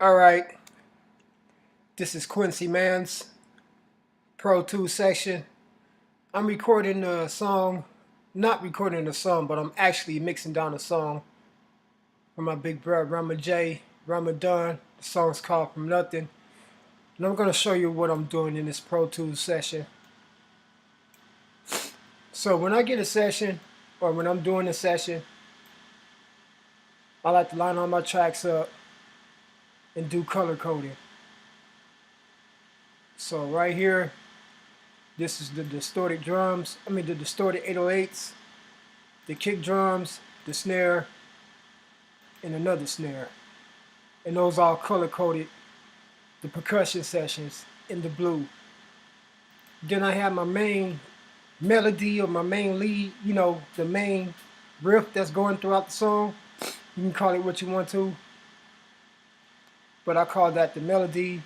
Alright, this is Quincy Mann's Pro Tools section. I'm recording a song, not recording a song, but I'm actually mixing down a song for my big brother RAMA DON. The song's called From Nothing. And I'm going to show you what I'm doing in this Pro Tools session. So when I get a session, or when I'm doing a session, I like to line all my tracks up and do color coding. So right here, this is the distorted drums, the distorted 808s, the kick drums, the snare, and another snare. And those all color coded, the percussion sessions in the blue. Then I have my main melody or my main lead, the main riff that's going throughout the song. You can call it what you want to, but I call that the melody.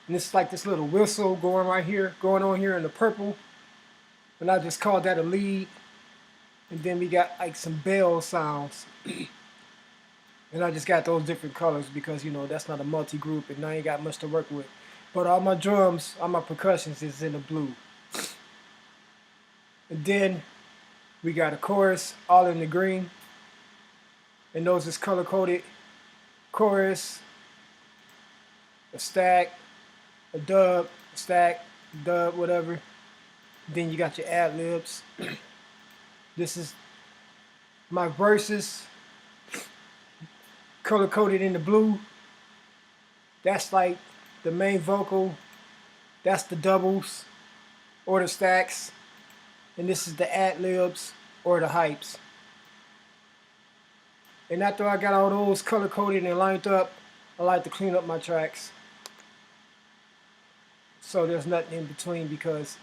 And it's like this little whistle going on here in the purple. And I just call that a lead. And then we got like some bell sounds. And I just got those different colors because, that's not a multi-group and I ain't got much to work with. But all my drums, all my percussions is in the blue. And then we got a chorus, all in the green. And those is color-coded. Chorus, a stack, a dub, a stack, dub, whatever. Then you got your ad-libs. This is my verses, color-coded in the blue. That's like the main vocal. That's the doubles or the stacks. And this is the ad-libs or the hypes. And after I got all those color-coded and lined up, I like to clean up my tracks. So there's nothing in between because,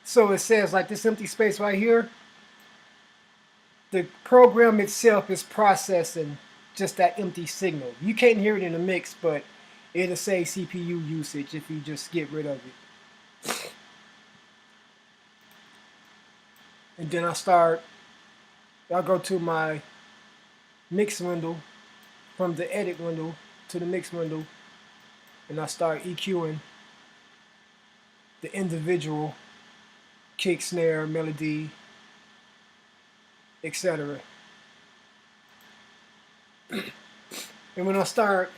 so it says like this empty space right here, the program itself is processing just that empty signal. You can't hear it in the mix, but it'll say CPU usage if you just get rid of it. And then I'll go to my mix window, from the edit window to the mix window, and I start EQing the individual kick, snare, melody, etc. And when I start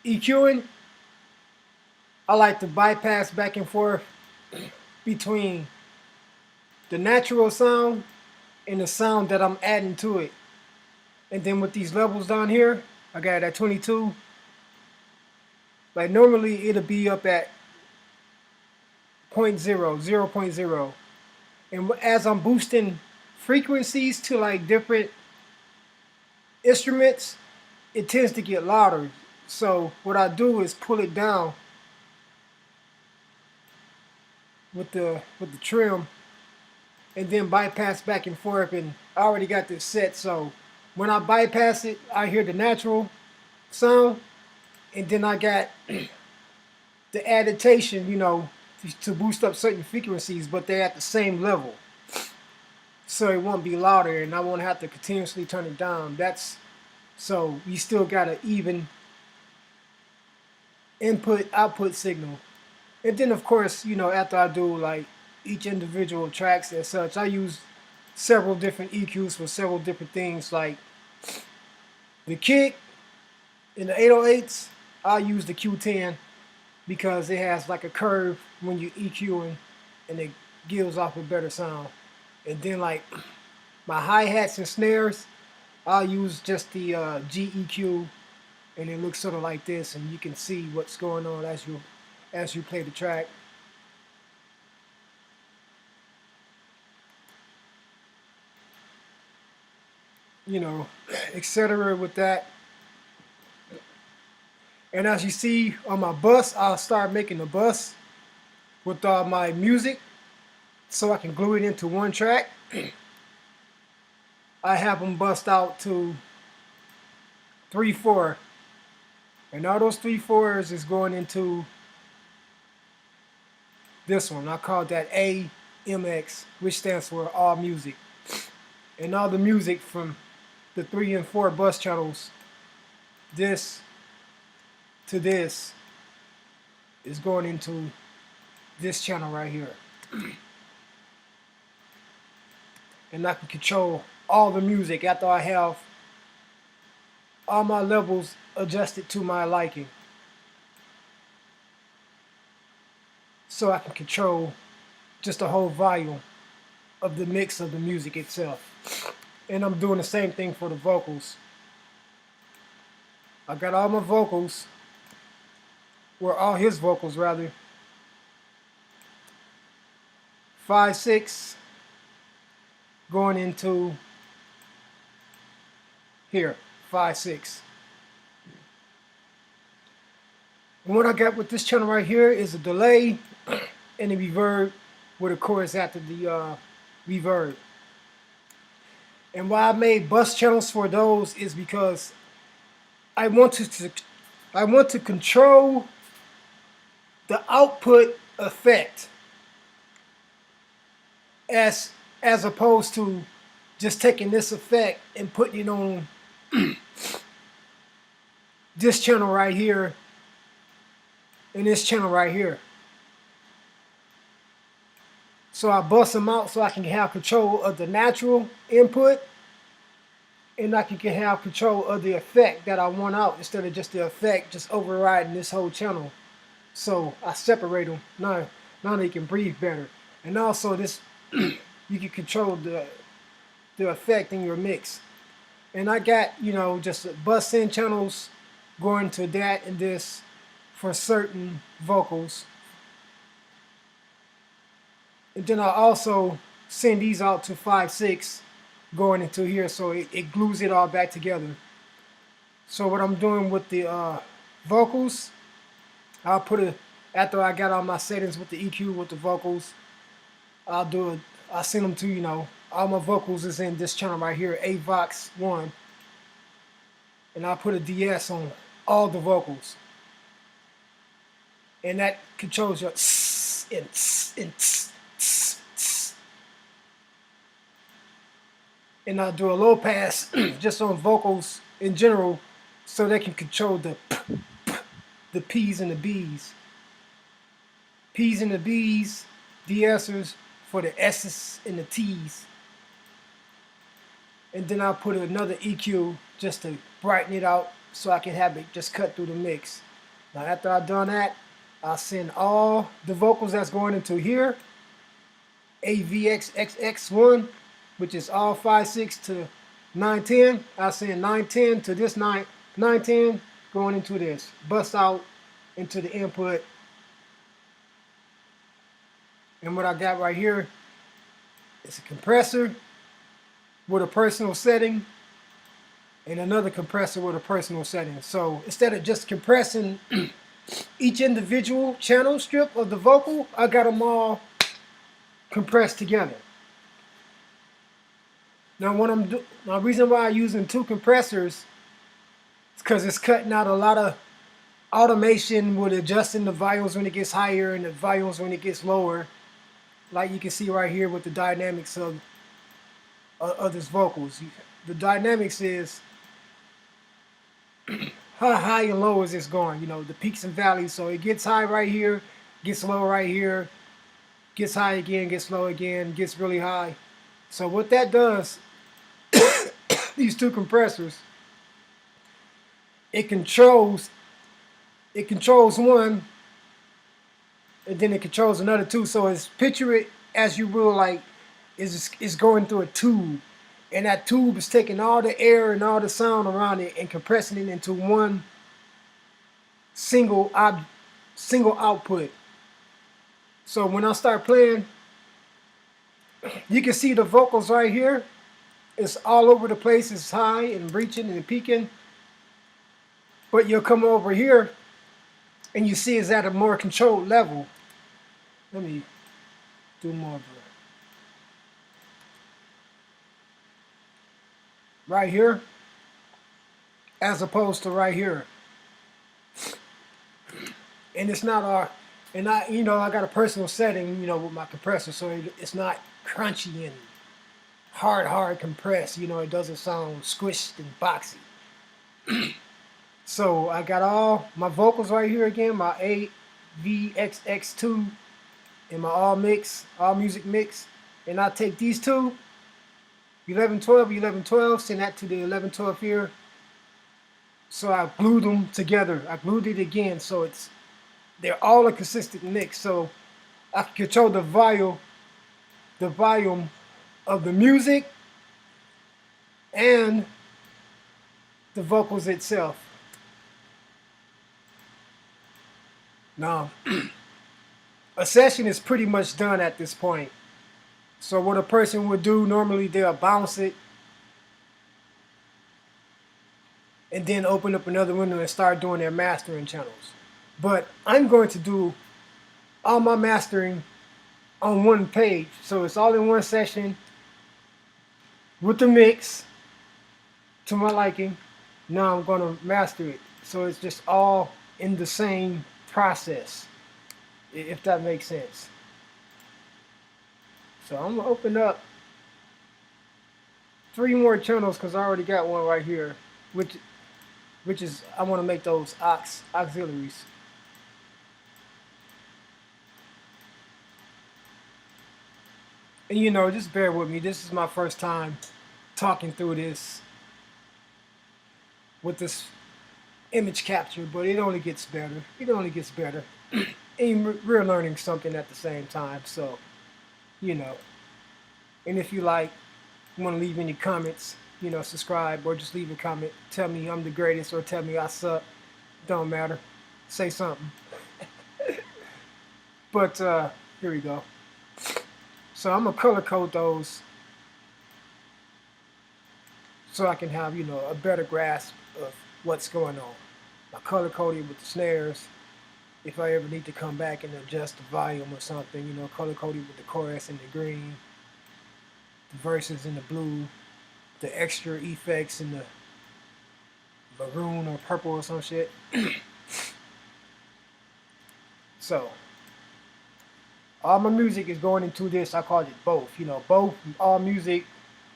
EQing, I like to bypass back and forth between the natural sound and the sound that I'm adding to it. And then with these levels down here, I got it at 22. Like normally it'll be up at 0.0. And as I'm boosting frequencies to like different instruments, it tends to get louder. So what I do is pull it down with the trim and then bypass back and forth, and I already got this set, so when I bypass it, I hear the natural sound, and then I got the adaptation, to boost up certain frequencies, but they're at the same level. So it won't be louder, and I won't have to continuously turn it down. So you still got an even input-output signal. And then, of course, after I do like each individual tracks and such, I use several different EQs for several different things. Like the kick in the 808s, I use the Q10 because it has like a curve when you EQing, and it gives off a better sound. And then like my hi-hats and snares, I'll use just the GEQ, and it looks sort of like this, and you can see what's going on as you play the track. Etc. with that. And as you see on my bus, I'll start making a bus with all my music so I can glue it into one track. I have them bust out to 3/4, and all those 3/4s is going into this one. I call that AMX, which stands for all music. And all the music from the 3 and 4 bus channels, this to this is going into this channel right here. And I can control all the music after I have all my levels adjusted to my liking. So I can control just the whole volume of the mix of the music itself. And I'm doing the same thing for the vocals. I got all my vocals, or all his vocals rather, 5/6 going into here, 5/6. And what I got with this channel right here is a delay and a reverb with a chorus after the reverb. And why I made bus channels for those is because I want to control the output effect as opposed to just taking this effect and putting it on this channel right here and this channel right here. So I bust them out so I can have control of the natural input, and I can have control of the effect that I want out instead of just the effect just overriding this whole channel. So I separate them. Now they can breathe better. And also this, you can control the effect in your mix. And I got, you know, just bus in channels going to that and this for certain vocals. And then I also send these out to 5/6 going into here, so it glues it all back together. So what I'm doing with the vocals, I'll put it, after I got all my settings with the EQ with the vocals, I'll send them to, you know, all my vocals is in this channel right here, AVOX 1. And I'll put a DS on all the vocals. And that controls your tss and tss and tss, tss, tss. And I'll do a low pass just on vocals in general so they can control the P's and the B's. P's and the B's, de-essers for the S's and the T's. And then I'll put another EQ just to brighten it out so I can have it just cut through the mix. Now after I've done that, I'll send all the vocals that's going into here, AVXXX1, which is all 5/6 to 9/10. I'll send 9/10 to this 9/10 going into this. Bust out into the input. And what I got right here is a compressor with a personal setting and another compressor with a personal setting. So instead of just compressing each individual channel strip of the vocal, I got them all compressed together. Now the reason why I'm using two compressors is because it's cutting out a lot of automation with adjusting the volumes when it gets higher and the volumes when it gets lower. Like you can see right here with the dynamics of this vocals. The dynamics is how high and low is this going, you know, the peaks and valleys. So it gets high right here, gets low right here, gets high again, gets low again, gets really high. So what that does, these two compressors, it controls one, and then it controls another two. So it's, picture it as you will, like it's going through a tube, and that tube is taking all the air and all the sound around it and compressing it into one single output. So when I start playing, you can see the vocals right here. It's all over the place. It's high and reaching and peaking. But you'll come over here and you see it's at a more controlled level. Let me do more of it. Right here, as opposed to right here. And it's not our, and I got a personal setting, you know, with my compressor, so it's not crunchy and hard compressed. You know, it doesn't sound squished and boxy. So I got all my vocals right here again, my AVXX2 and my all music mix. And I take these two, 1112, 1112, send that to the 1112 here. So I glued them together. I glued it again, so they're all a consistent mix. So I can control the volume of the music and the vocals itself. Now, a session is pretty much done at this point. So what a person would do, normally they'll bounce it and then open up another window and start doing their mastering channels. But I'm going to do all my mastering on one page. So it's all in one session with the mix to my liking. Now I'm going to master it. So it's just all in the same process, if that makes sense. So I'm going to open up 3 more channels because I already got one right here, which is, I want to make those auxiliaries. And you know, just bear with me. This is my first time talking through this with this image capture, but it only gets better. It only gets better. And we're learning something at the same time, so, you know. And if you like, want to leave any comments, you know, subscribe or just leave a comment. Tell me I'm the greatest or tell me I suck. Don't matter. Say something. But here we go. So I'm gonna color code those so I can have, you know, a better grasp of what's going on. I color code it with the snares. If I ever need to come back and adjust the volume or something, you know, color code it with the chorus in the green, the verses in the blue, the extra effects in the maroon or purple or some shit. So all my music is going into this. I call it both, you know, both all music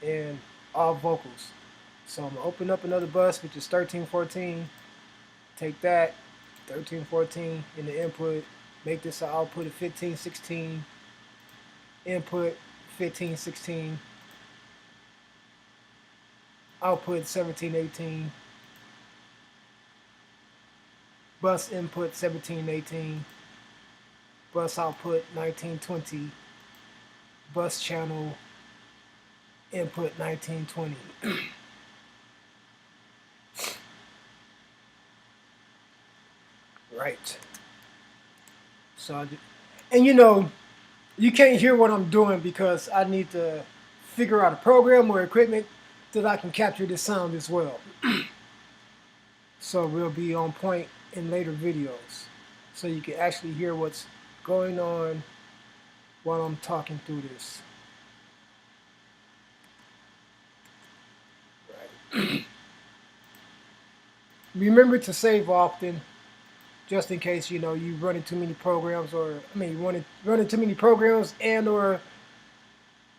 and all vocals. So I'm gonna open up another bus, which is 1314. Take that 1314 in the input, make this an output of 1516, input 1516, output 1718, bus input 1718, bus output 1920, bus channel input 1920. Right. So, and you know, you can't hear what I'm doing because I need to figure out a program or equipment that I can capture this sound as well. So we'll be on point in later videos. So you can actually hear what's going on while I'm talking through this. Right. Remember to save often, just in case, you know, you run into too many programs, or running too many programs and or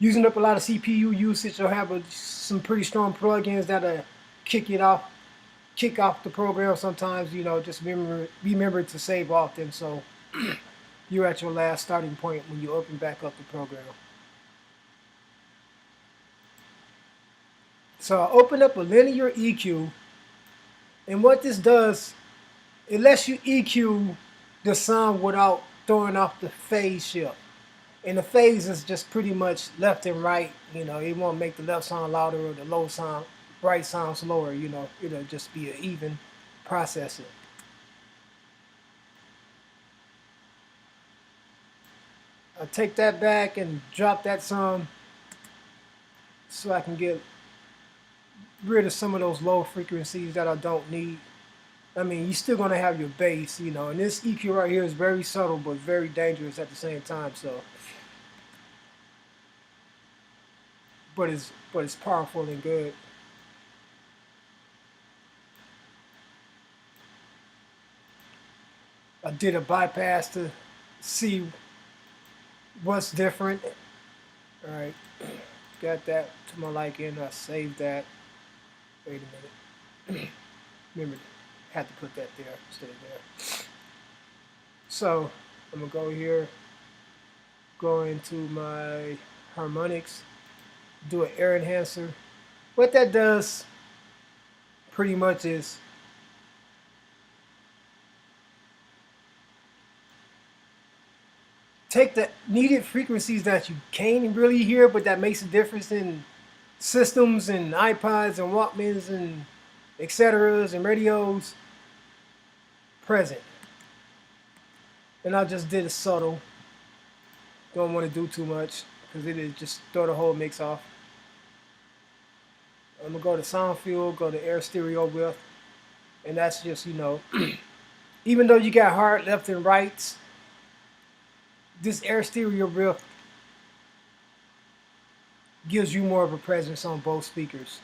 using up a lot of CPU usage, or have some pretty strong plugins that'll kick off the program sometimes. You know, just remember to save often, so you're at your last starting point when you open back up the program. So I open up a linear EQ, and what this does, it lets you EQ the sound without throwing off the phase shift. And the phase is just pretty much left and right. You know, it won't make the left sound louder or the right sound slower. You know, it'll just be an even processing. I take that back and drop that some so I can get rid of some of those low frequencies that I don't need. I mean, you're still going to have your bass, you know, and this EQ right here is very subtle but very dangerous at the same time, so. But it's powerful and good. I did a bypass to see what's different. All right, got that to my liking. I saved that. Wait a minute. Remember, Had to put that there instead of there. So I'm gonna go here, go into my harmonics, do an air enhancer. What that does pretty much is take the needed frequencies that you can't really hear, but that makes a difference in systems and iPods and Walkmans and etceteras and radios present. And I just did a subtle. Don't want to do too much because it is just throw the whole mix off. I'm gonna go to sound field, go to air stereo width, and that's just, you know, even though you got hard left and rights, this air stereo width gives you more of a presence on both speakers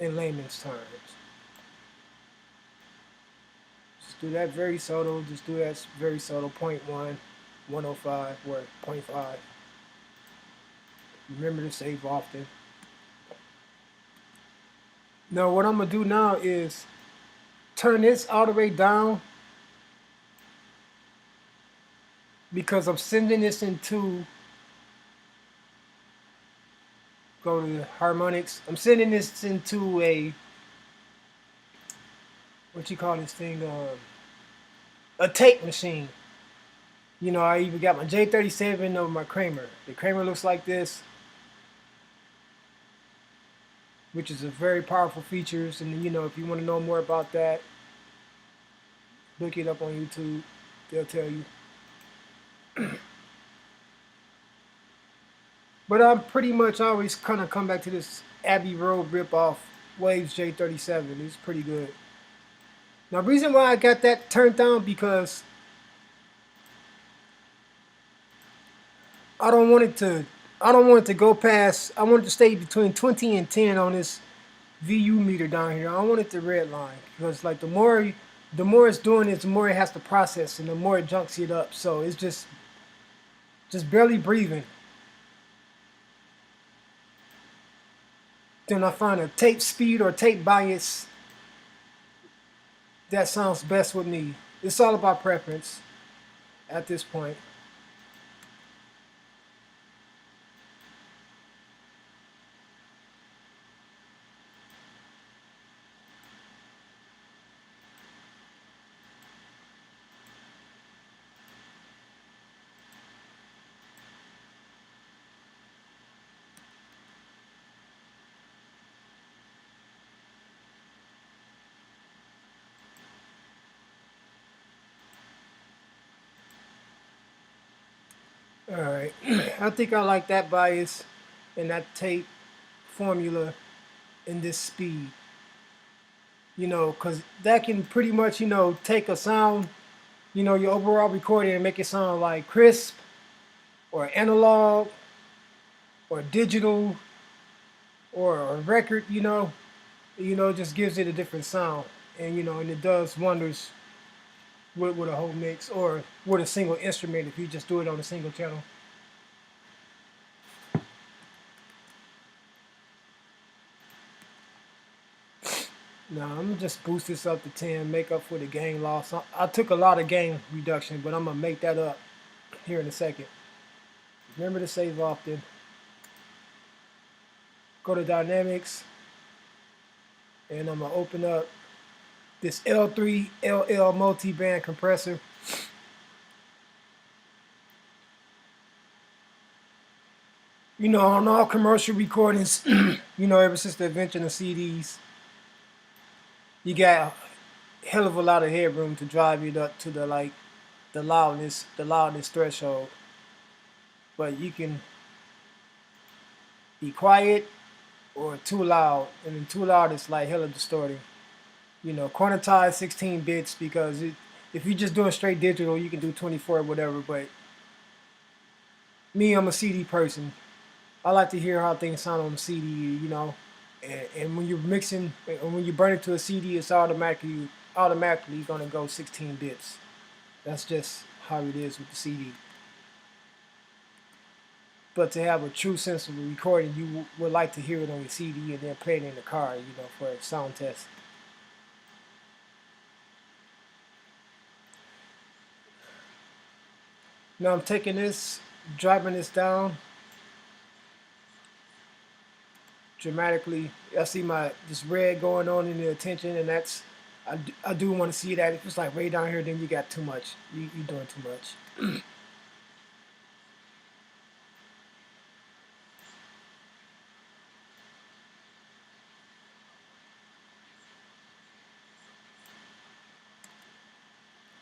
in layman's terms. Just do that very subtle, just do that very subtle, 0.1, 105, or 0.5. Remember to save often. Now what I'm gonna do now is turn this all the way down because I'm sending this into, go to the harmonics. I'm sending this into a, what you call this thing, a tape machine. You know, I even got my J37 or my Kramer. The Kramer looks like this, which is a very powerful features. And you know, if you want to know more about that, look it up on YouTube. They'll tell you. But I'm pretty much always kind of come back to this Abbey Road ripoff Waves J37. It's pretty good. Now, the reason why I got that turned down because I don't want it to go past. I want it to stay between 20 and 10 on this VU meter down here. I don't want it to redline because like the more it's doing it, the more it has to process and the more it junks it up. So it's just barely breathing. Then I find a tape speed or tape bias that sounds best with me. It's all about preference at this point. Alright, I think I like that bias and that tape formula in this speed. You know, because that can pretty much, you know, take a sound, you know, your overall recording and make it sound like crisp or analog or digital or a record, you know, it just gives it a different sound. And, you know, and it does wonders with a whole mix or with a single instrument if you just do it on a single channel. Now I'm gonna just boost this up to 10, make up for the gain loss. I took a lot of gain reduction, but I'm gonna make that up here in a second. Remember to save often. Go to dynamics, and I'm gonna open up this L3 LL multi-band compressor. You know, on all commercial recordings, you know, ever since the invention of CDs, you got a hell of a lot of headroom to drive it up to the loudness threshold. But you can be quiet or too loud, and then too loud is like hella distorting. You know, quantize 16 bits because if you're just doing straight digital, you can do 24 or whatever. But me, I'm a CD person. I like to hear how things sound on the CD, you know. And when you're mixing, when you burn it to a CD, it's automatically gonna go 16 bits. That's just how it is with the CD. But to have a true sense of a recording, you would like to hear it on your CD and then play it in the car, you know, for a sound test. Now I'm taking this, dropping this down dramatically. I see this red going on in the attention, and I do want to see that. If it's like way down here, then you got too much. You doing too much.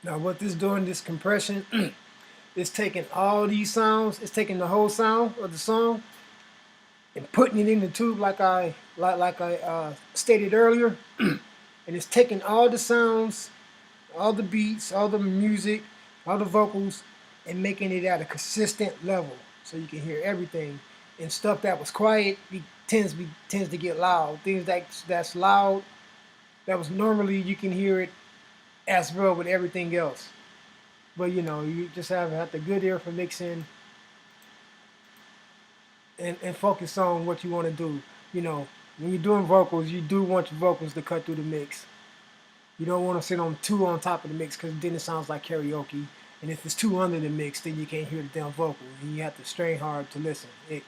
Now what this doing, this compression, is taking all these sounds. It's taking the whole sound of the song and putting it in the tube like I stated earlier, and it's taking all the sounds, all the beats, all the music, all the vocals, and making it at a consistent level so you can hear everything. And stuff that was quiet tends to get loud. Things that's loud that was normally you can hear it as well with everything else. But you just have the good ear for mixing and focus on what you want to do. When you're doing vocals, you do want your vocals to cut through the mix. You don't want to sit on two on top of the mix because then it sounds like karaoke. And if it's two under the mix, then you can't hear the damn vocals. And you have to strain hard to listen. The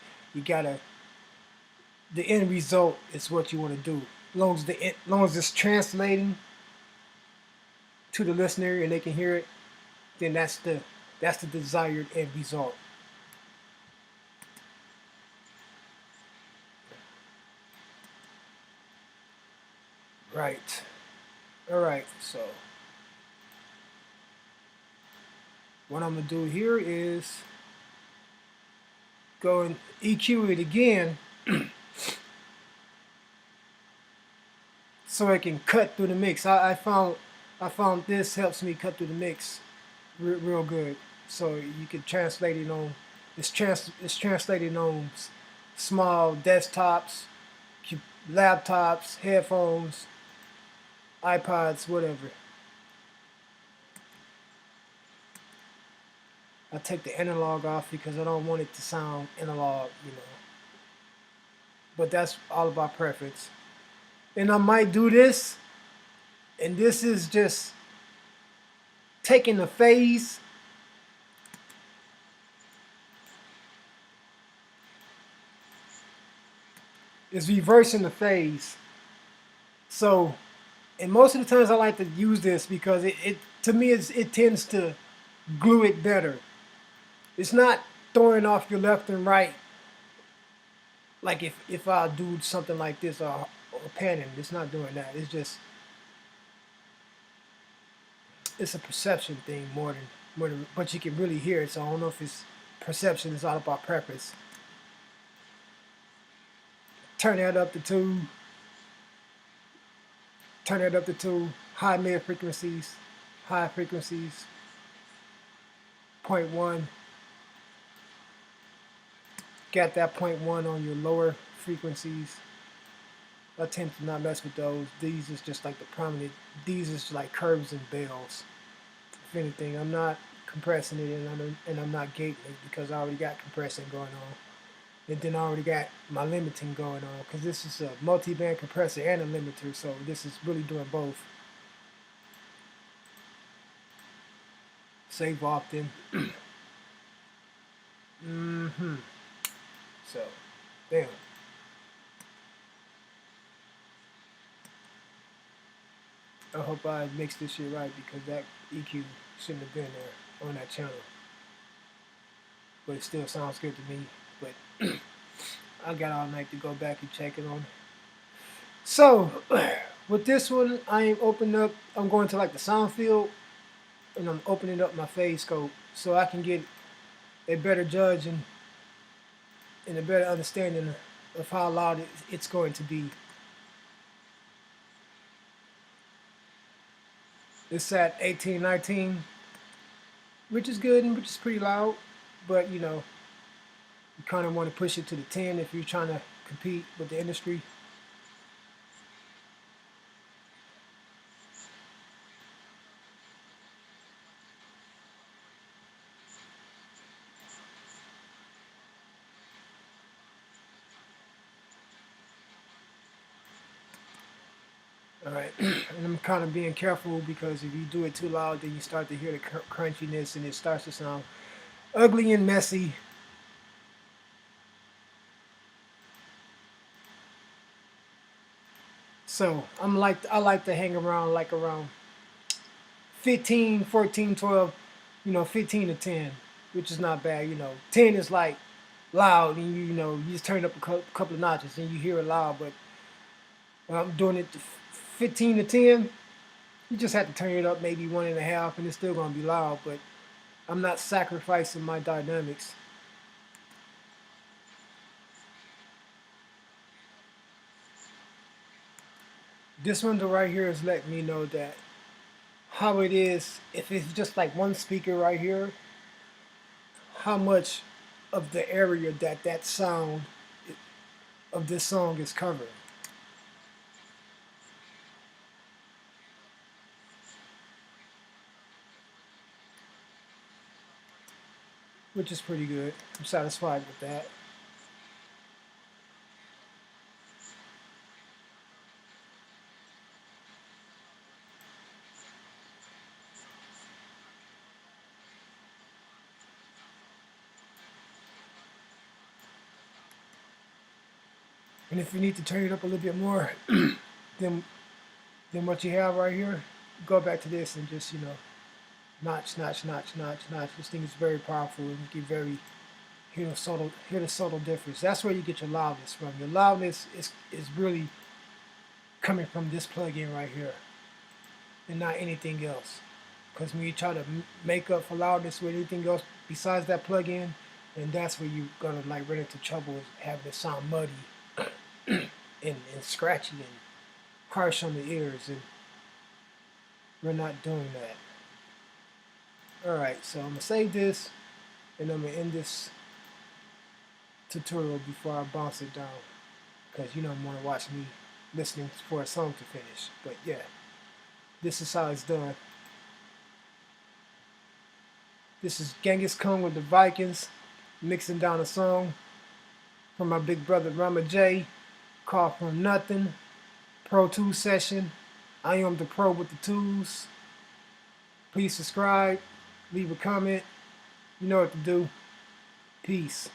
end result is what you want to do. As long as it's translating to the listener and they can hear it, then that's the desired end result. Right. All right. So what I'm gonna do here is go and EQ it again so I can cut through the mix. I found this helps me cut through the mix real good. So you can translate it on it's translated on small desktops, laptops, headphones, iPods, whatever. I take the analog off because I don't want it to sound analog. But that's all about preference. And I might do this, and this is just taking the phase is reversing the phase. So, and most of the times I like to use this because it to me it tends to glue it better. It's not throwing off your left and right like if I do something like this or panning. It's not doing that. It's a perception thing more than but you can really hear it. So I don't know if it's perception. It's all about preference. Turn that up to 2. Turn that up to 2. High mid frequencies, high frequencies, 0.1. Got that 0.1 on your lower frequencies. I tend to not mess with those. These is just like the prominent. These is like curves and bells. If anything, I'm not compressing it and I'm not gating it because I already got compressing going on. And then I already got my limiting going on because this is a multi-band compressor and a limiter, so this is really doing both. Save often. So, damn. I hope I mixed this shit right because that EQ shouldn't have been there on that channel. But it still sounds good to me. But I got all night to go back and check it on. So with this one, I'm going to like the sound field and I'm opening up my phase scope so I can get a better judge and a better understanding of how loud it's going to be. It's at 18, 19, which is good and which is pretty loud, but you kind of want to push it to the 10 if you're trying to compete with the industry. Alright, and I'm kind of being careful because if you do it too loud, then you start to hear the crunchiness and it starts to sound ugly and messy. So I like to hang around like around 15, 14, 12, 15 to 10, which is not bad. 10 is like loud, and you just turn it up a couple of notches and you hear it loud. But when I'm doing it to 15 to 10, you just have to turn it up maybe 1.5, and it's still gonna be loud. But I'm not sacrificing my dynamics. This window right here is letting me know that how it is, if it's just like one speaker right here, how much of the area that sound of this song is covering, which is pretty good. I'm satisfied with that. And if you need to turn it up a little bit more than what you have right here, go back to this and just notch, notch, notch, notch, notch. This thing is very powerful, and you can very hear the subtle difference. That's where you get your loudness from. Your loudness is really coming from this plug-in right here, and not anything else. Because when you try to make up for loudness with anything else besides that plug-in, then that's where you're gonna like run into trouble, is having it sound muddy and scratchy and harsh on the ears, and we're not doing that. Alright, so I'm gonna save this, and I'm gonna end this tutorial before I bounce it down, because I'm gonna watch me listening for a song to finish. But yeah, this is how it's done. This is Genghis Khan with the Vikings, mixing down a song from my big brother Rama J, called From Nothing, Pro Tools session. I am the pro with the tools. Please subscribe, leave a comment. You know what to do. Peace.